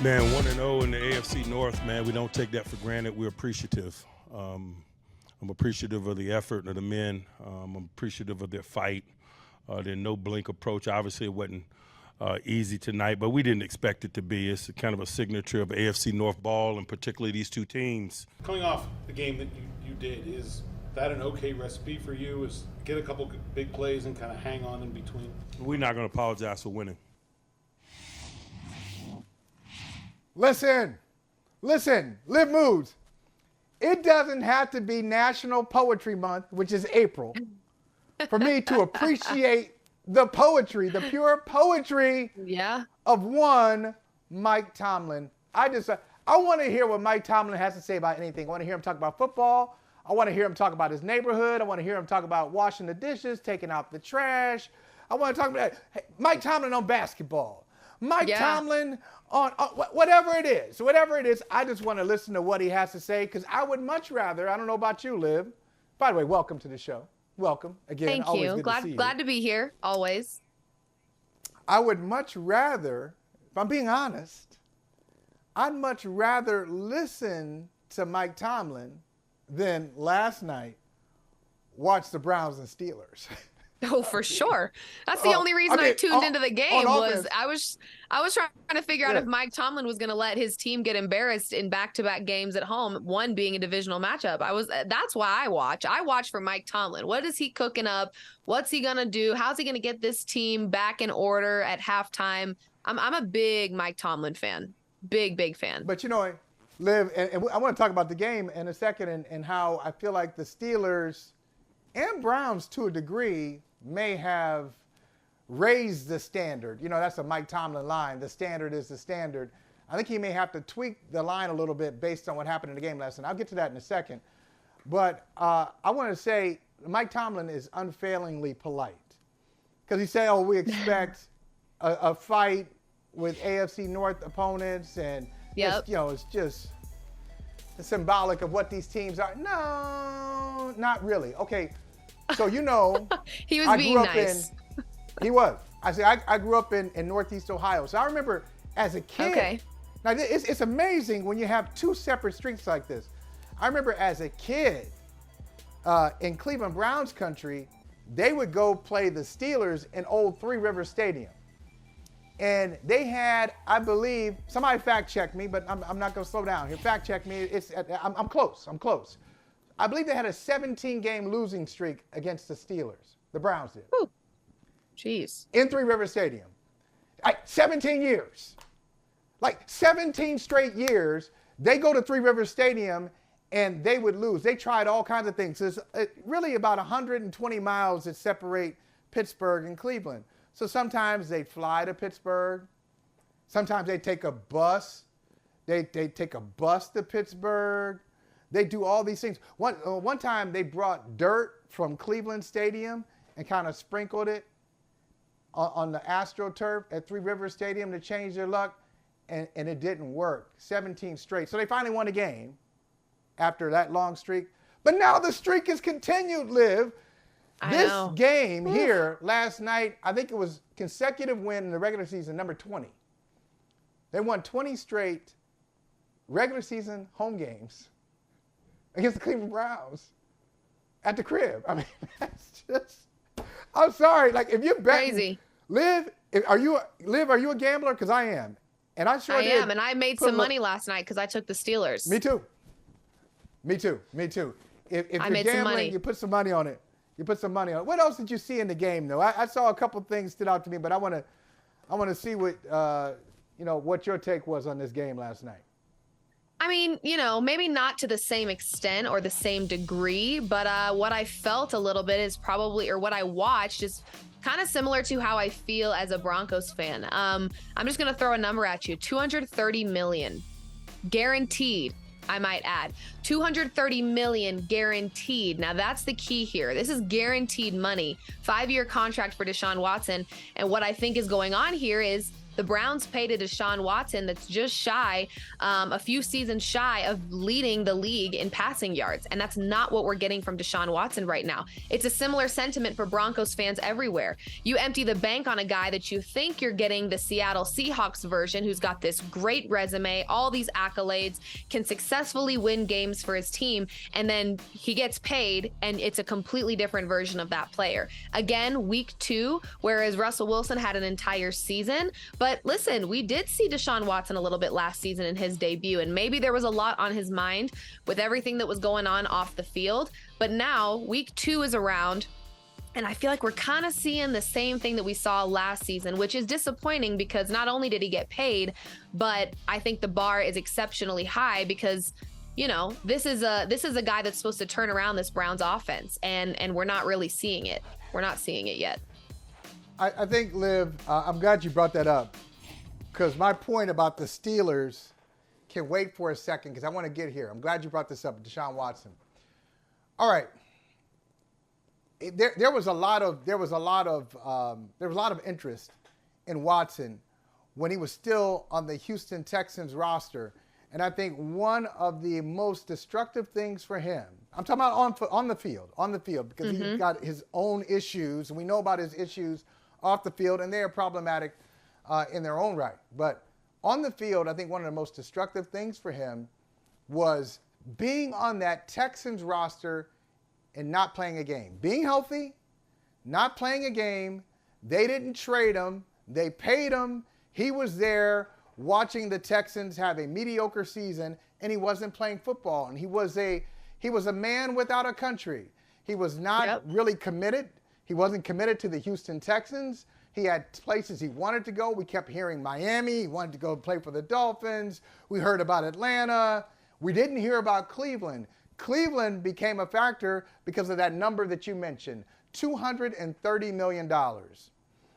Man, 1-0 in the AFC North, man, we don't take that for granted. We're appreciative. I'm appreciative of the effort of the men. I'm appreciative of their fight, their no-blink approach. Obviously, it wasn't easy tonight, but we didn't expect it to be. It's kind of a signature of AFC North ball, and particularly these two teams. Coming off the game that you did, is that an okay recipe for you? Is get a couple big plays and kind of hang on in between? We're not going to apologize for winning. Listen, Liv Moods. It doesn't have to be National Poetry Month, which is April, for me to appreciate the poetry, the pure poetry of one Mike Tomlin. I want to hear what Mike Tomlin has to say about anything. I want to hear him talk about football. I want to hear him talk about his neighborhood. I want to hear him talk about washing the dishes, taking out the trash. I want to talk about Mike Tomlin on basketball. Mike Tomlin on whatever it is, I just want to listen to what he has to say, because I would much rather, I don't know about you, Liv. By the way, welcome to the show. Welcome again. Thank always you. Good to see you. Glad to be here, always. I would much rather, if I'm being honest, I'd much rather listen to Mike Tomlin than last night watch the Browns and Steelers. Oh, for sure. That's the only reason I tuned into the game was I was trying to figure out if Mike Tomlin was going to let his team get embarrassed in back-to-back games at home, one being a divisional matchup. That's why I watch. I watch for Mike Tomlin. What is he cooking up? What's he going to do? How's he going to get this team back in order at halftime? I'm a big Mike Tomlin fan. Big fan. But, you know, Liv, and I want to talk about the game in a second and how I feel like the Steelers and Browns, to a degree, may have raised the standard. You know, that's a Mike Tomlin line. The standard is the standard. I think he may have to tweak the line a little bit based on what happened in the game last night. I'll get to that in a second. But I want to say Mike Tomlin is unfailingly polite, because he said, we expect a fight with AFC North opponents, and it's just symbolic of what these teams are. No, not really. Okay. So, you know, he was being nice. He was. I grew up in Northeast Ohio. So I remember as a kid. Okay. Now, it's amazing when you have two separate streets like this. I remember as a kid in Cleveland Browns country, they would go play the Steelers in old Three Rivers Stadium. And they had, I believe, somebody fact check me, but I'm not going to slow down here. Fact check me. I'm close. I believe they had a 17-game losing streak against the Steelers. The Browns did. Ooh. Jeez. In Three River Stadium. 17 years. Like 17 straight years, they go to Three River Stadium and they would lose. They tried all kinds of things. There's really about 120 miles that separate Pittsburgh and Cleveland. So sometimes they fly to Pittsburgh. Sometimes they take a bus. They take a bus to Pittsburgh. They do all these things. One time they brought dirt from Cleveland Stadium and kind of sprinkled it on the AstroTurf at Three Rivers Stadium to change their luck, and it didn't work. 17 straight. So they finally won a game after that long streak. But now the streak is continued, Liv. This game here last night, I think it was consecutive win in the regular season, number 20. They won 20 straight regular season home games against the Cleveland Browns at the crib. I mean, that's just, I'm sorry. Like, if you're betting, crazy. Liv, are you a gambler? Because I am. And I sure did. I am, and I made some money last night because I took the Steelers. Me too. If you're gambling, you put some money on it. What else did you see in the game, though? I saw a couple things stood out to me, but I want to see what what your take was on this game last night. I mean, maybe not to the same extent or the same degree, but what I felt a little bit is probably, or what I watched is kind of similar to how I feel as a Broncos fan. I'm just going to throw a number at you. $230 million guaranteed, I might add. $230 million guaranteed. Now that's the key here. This is guaranteed money. 5-year contract for Deshaun Watson. And what I think is going on here is The Browns paid a Deshaun Watson that's just shy, a few seasons shy of leading the league in passing yards. And that's not what we're getting from Deshaun Watson right now. It's a similar sentiment for Broncos fans everywhere. You empty the bank on a guy that you think you're getting the Seattle Seahawks version, who's got this great resume, all these accolades, can successfully win games for his team, and then he gets paid and it's a completely different version of that player. Again, week 2, whereas Russell Wilson had an entire season. But listen, we did see Deshaun Watson a little bit last season in his debut, and maybe there was a lot on his mind with everything that was going on off the field. But now week 2 is around, and I feel like we're kind of seeing the same thing that we saw last season, which is disappointing because not only did he get paid, but I think the bar is exceptionally high because, you know, this is a guy that's supposed to turn around this Browns offense, and we're not really seeing it. We're not seeing it yet. I think, Liv, I'm glad you brought that up because my point about the Steelers can wait for a second because I want to get here. I'm glad you brought this up, Deshaun Watson. All right. There was a lot of interest in Watson when he was still on the Houston Texans roster, and I think one of the most destructive things for him, I'm talking about on the field, because he's got his own issues, and we know about his issues off the field, and they are problematic in their own right. But on the field, I think one of the most destructive things for him was being on that Texans roster and not playing a game. Being healthy, not playing a game. They didn't trade him. They paid him. He was there watching the Texans have a mediocre season, and he wasn't playing football. And he was a man without a country. He was not really committed. He wasn't committed to the Houston Texans. He had places he wanted to go. We kept hearing Miami. He wanted to go play for the Dolphins. We heard about Atlanta. We didn't hear about Cleveland. Cleveland became a factor because of that number that you mentioned, $230 million.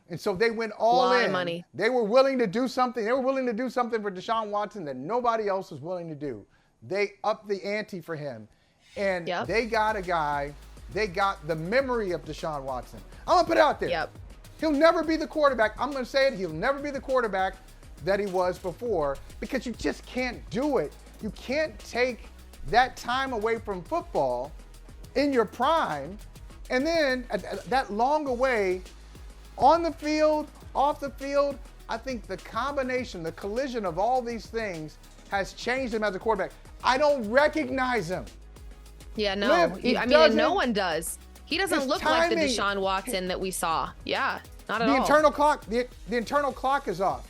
And so they went all in. A lot of money. They were willing to do something. They were willing to do something for Deshaun Watson that nobody else was willing to do. They upped the ante for him. And they got a guy. They got the memory of Deshaun Watson. I'm going to put it out there. He'll never be the quarterback. I'm going to say it. He'll never be the quarterback that he was before because you just can't do it. You can't take that time away from football in your prime and then that long away on the field, off the field. I think the combination, the collision of all these things has changed him as a quarterback. I don't recognize him. Yeah, no. Liv, no one does. He doesn't look like the Deshaun Watson that we saw. Yeah, not at all. The internal clock is off.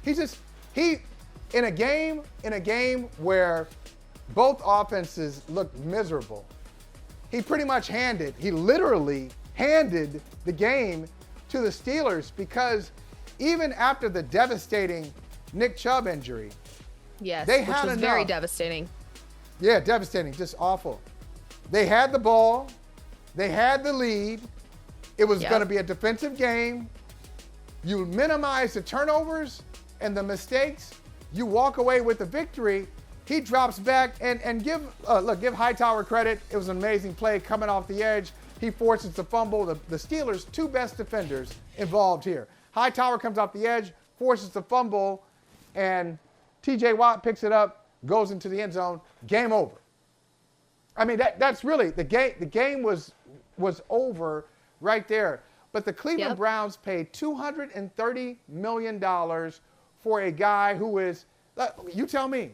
In a game where both offenses looked miserable, he literally handed the game to the Steelers because even after the devastating Nick Chubb injury, which was very devastating. Yeah, devastating, just awful. They had the ball. They had the lead. It was going to be a defensive game. You minimize the turnovers and the mistakes. You walk away with the victory. He drops back and give Hightower credit. It was an amazing play coming off the edge. He forces the fumble. The Steelers' two best defenders involved here. Hightower comes off the edge, forces the fumble, and T.J. Watt picks it up, goes into the end zone. Game over. I mean, that's really the game. The game was over right there. But the Cleveland Browns paid $230 million for a guy who is, you tell me,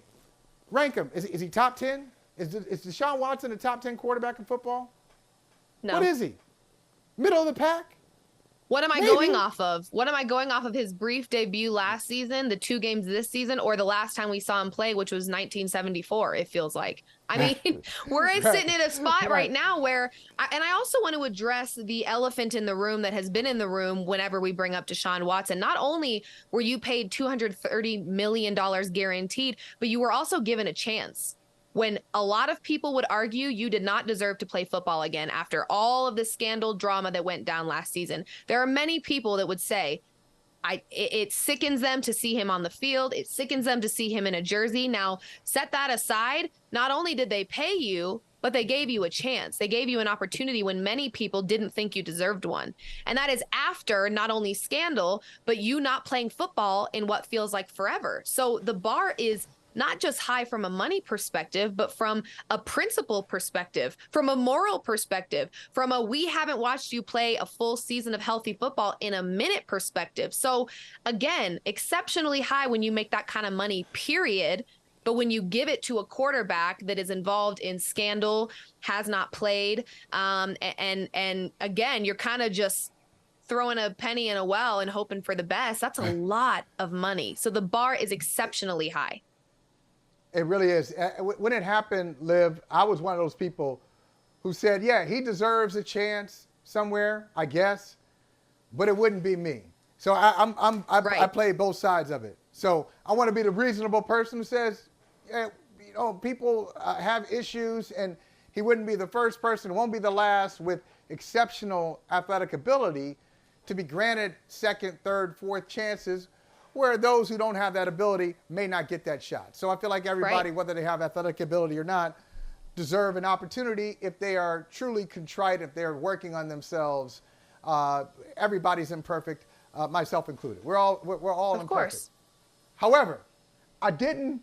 rank him. Is he top 10? Is Deshaun Watson a top 10 quarterback in football? No. What is he? Middle of the pack? What am I going off of? What am I going off of? His brief debut last season, the 2 games this season, or the last time we saw him play, which was 1974, it feels like. I mean, we're sitting in a spot right now where, I also want to address the elephant in the room that has been in the room whenever we bring up Deshaun Watson. Not only were you paid $230 million guaranteed, but you were also given a chance. When a lot of people would argue you did not deserve to play football again after all of the scandal drama that went down last season. There are many people that would say it sickens them to see him on the field. It sickens them to see him in a jersey. Now, set that aside. Not only did they pay you, but they gave you a chance. They gave you an opportunity when many people didn't think you deserved one. And that is after not only scandal, but you not playing football in what feels like forever. So the bar is not just high from a money perspective, but from a principle perspective, from a moral perspective, from a we haven't watched you play a full season of healthy football in a minute perspective. So again, exceptionally high when you make that kind of money, period. But when you give it to a quarterback that is involved in scandal, has not played, and again, you're kind of just throwing a penny in a well and hoping for the best, that's a lot of money. So the bar is exceptionally high. It really is. When it happened, Liv, I was one of those people who said, yeah, he deserves a chance somewhere, I guess, but it wouldn't be me. So I play both sides of it. So I want to be the reasonable person who says, yeah, you know, people have issues, and he wouldn't be the first person, won't be the last with exceptional athletic ability to be granted second, third, fourth chances, where those who don't have that ability may not get that shot. So I feel like everybody, whether they have athletic ability or not, deserve an opportunity if they are truly contrite, if they're working on themselves. Everybody's imperfect, myself included. We're all imperfect. Of course. However, I didn't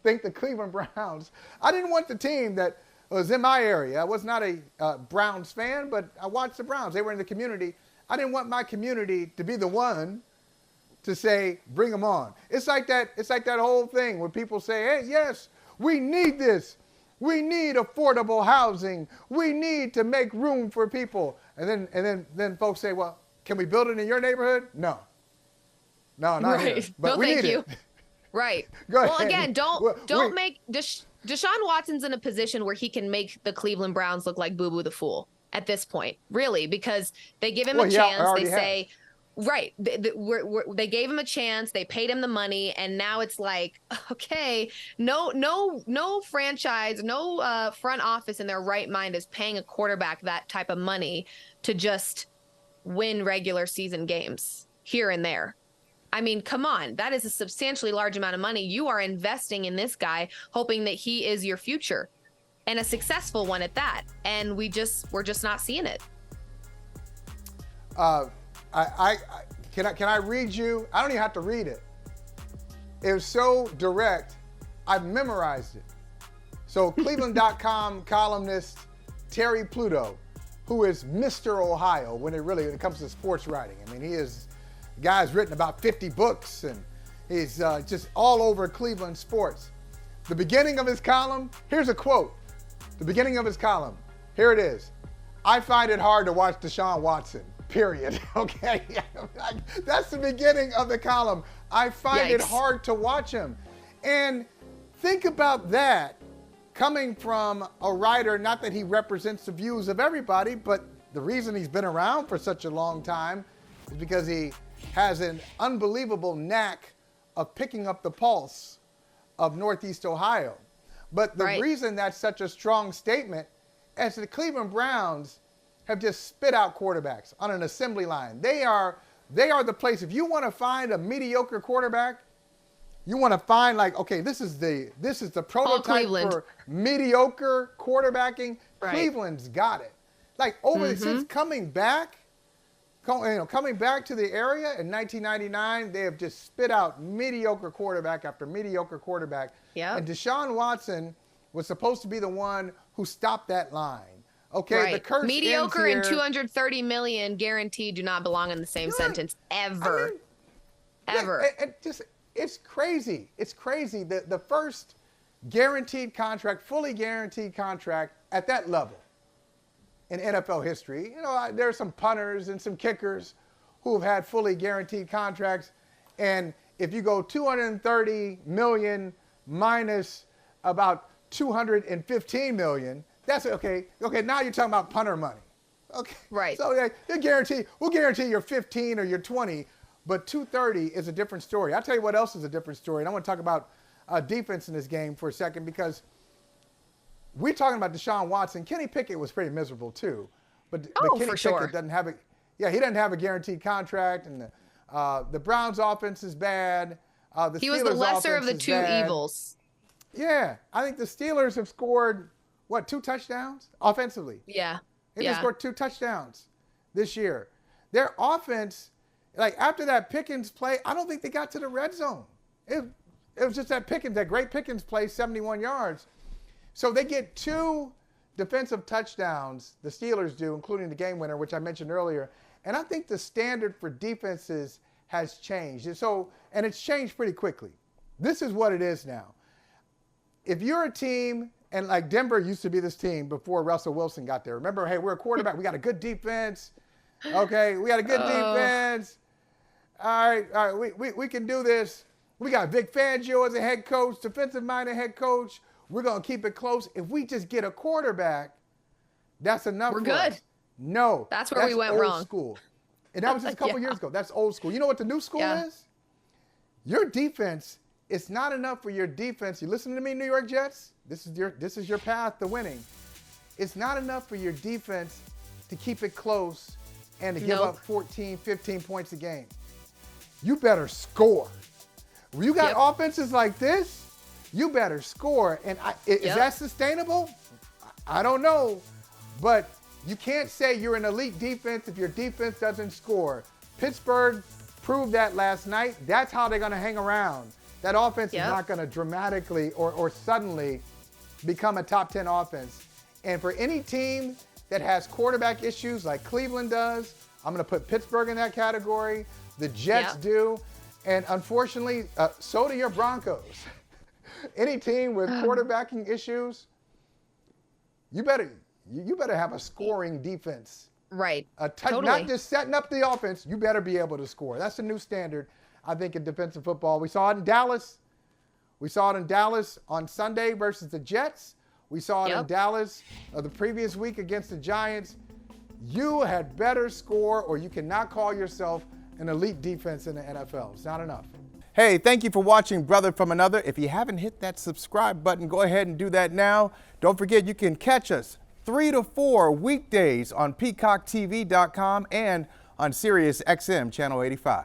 think the Cleveland Browns, I didn't want the team that was in my area. I was not a Browns fan, but I watched the Browns. They were in the community. I didn't want my community to be the one to say, bring them on. It's like that whole thing where people say, hey, yes, we need this. We need affordable housing. We need to make room for people. And then folks say, well, can we build it in your neighborhood? No, not here. But no, thank you. It. Right. Go well, ahead. again, don't make Deshaun Watson's in a position where he can make the Cleveland Browns look like Boo Boo the Fool at this point, really, because they give him a chance. They say, right, they gave him a chance. They paid him the money, and now it's like, okay, no franchise, no front office in their right mind is paying a quarterback that type of money to just win regular season games here and there. I mean, come on, that is a substantially large amount of money. You are investing in this guy, hoping that he is your future, and a successful one at that. And we're just not seeing it. Can I read you? I don't even have to read it. It was so direct, I've memorized it. So Cleveland.com columnist Terry Pluto, who is Mr. Ohio when it comes to sports writing. I mean, the guy's written about 50 books, and he's just all over Cleveland sports. The beginning of his column, here's a quote. The beginning of his column, here it is. I find it hard to watch Deshaun Watson, period. Okay, that's the beginning of the column. I find it hard to watch him. And think about that coming from a writer, not that he represents the views of everybody, but the reason he's been around for such a long time is because he has an unbelievable knack of picking up the pulse of Northeast Ohio. But the reason that's such a strong statement is the Cleveland Browns have just spit out quarterbacks on an assembly line. They are the place. If you want to find a mediocre quarterback, you want to find this is the prototype for mediocre quarterbacking. Right. Cleveland's got it. Since coming back to the area in 1999, they have just spit out mediocre quarterback after mediocre quarterback. Yeah. And Deshaun Watson was supposed to be the one who stopped that line. Okay, the curse mediocre ends here. and $230 million guaranteed do not belong in the same sentence ever. Ever. It's crazy. It's crazy. The first guaranteed contract, fully guaranteed contract at that level in NFL history. There are some punters and some kickers who have had fully guaranteed contracts. And if you go $230 million minus about $215 million, that's okay. Okay, now you're talking about punter money. Okay. Right. So we'll guarantee your 15 or your 20, but 230 is a different story. I'll tell you what else is a different story. And I want to talk about defense in this game for a second, because we're talking about Deshaun Watson. Kenny Pickett was pretty miserable too. But Kenny Pickett doesn't have he doesn't have a guaranteed contract, and the Browns offense is bad. He was the lesser of the two evils. Yeah, I think the Steelers have scored what, 2 touchdowns offensively? Yeah. They just scored 2 touchdowns this year. Their offense, like after that Pickens play, I don't think they got to the red zone. It was just that Pickens, that great Pickens play, 71 yards. So they get 2 defensive touchdowns, the Steelers do, including the game winner, which I mentioned earlier. And I think the standard for defenses has changed. And it's changed pretty quickly. This is what it is now. If you're a team, and like Denver used to be this team before Russell Wilson got there. Remember, hey, we're a quarterback. We got a good defense. Okay, we got a good defense. All right, we can do this. We got Vic Fangio as a head coach, defensive-minded head coach. We're going to keep it close. If we just get a quarterback, that's enough. We're good. Us. No. That's where we went old wrong. School. And that was just a couple years ago. That's old school. You know what the new school is? Your defense, it's not enough for your defense. You listen to me, New York Jets? This is your path to winning. It's not enough for your defense to keep it close and to give up 14, 15 points a game. You better score. When you got offenses like this, you better score. And is that sustainable? I don't know. But you can't say you're an elite defense if your defense doesn't score. Pittsburgh proved that last night. That's how they're going to hang around. That offense is not going to dramatically or suddenly become a top 10 offense. And for any team that has quarterback issues like Cleveland does, I'm going to put Pittsburgh in that category. The Jets do. And unfortunately, so do your Broncos. Any team with quarterbacking issues, you better have a scoring defense. Right. Totally. Not just setting up the offense. You better be able to score. That's the new standard, I think, in defensive football. We saw it in Dallas. We saw it in Dallas on Sunday versus the Jets. We saw it in Dallas the previous week against the Giants. You had better score, or you cannot call yourself an elite defense in the NFL. It's not enough. Hey, thank you for watching Brother from Another. If you haven't hit that subscribe button, go ahead and do that now. Don't forget, you can catch us 3 to 4 weekdays on PeacockTV.com and on Sirius XM Channel 85.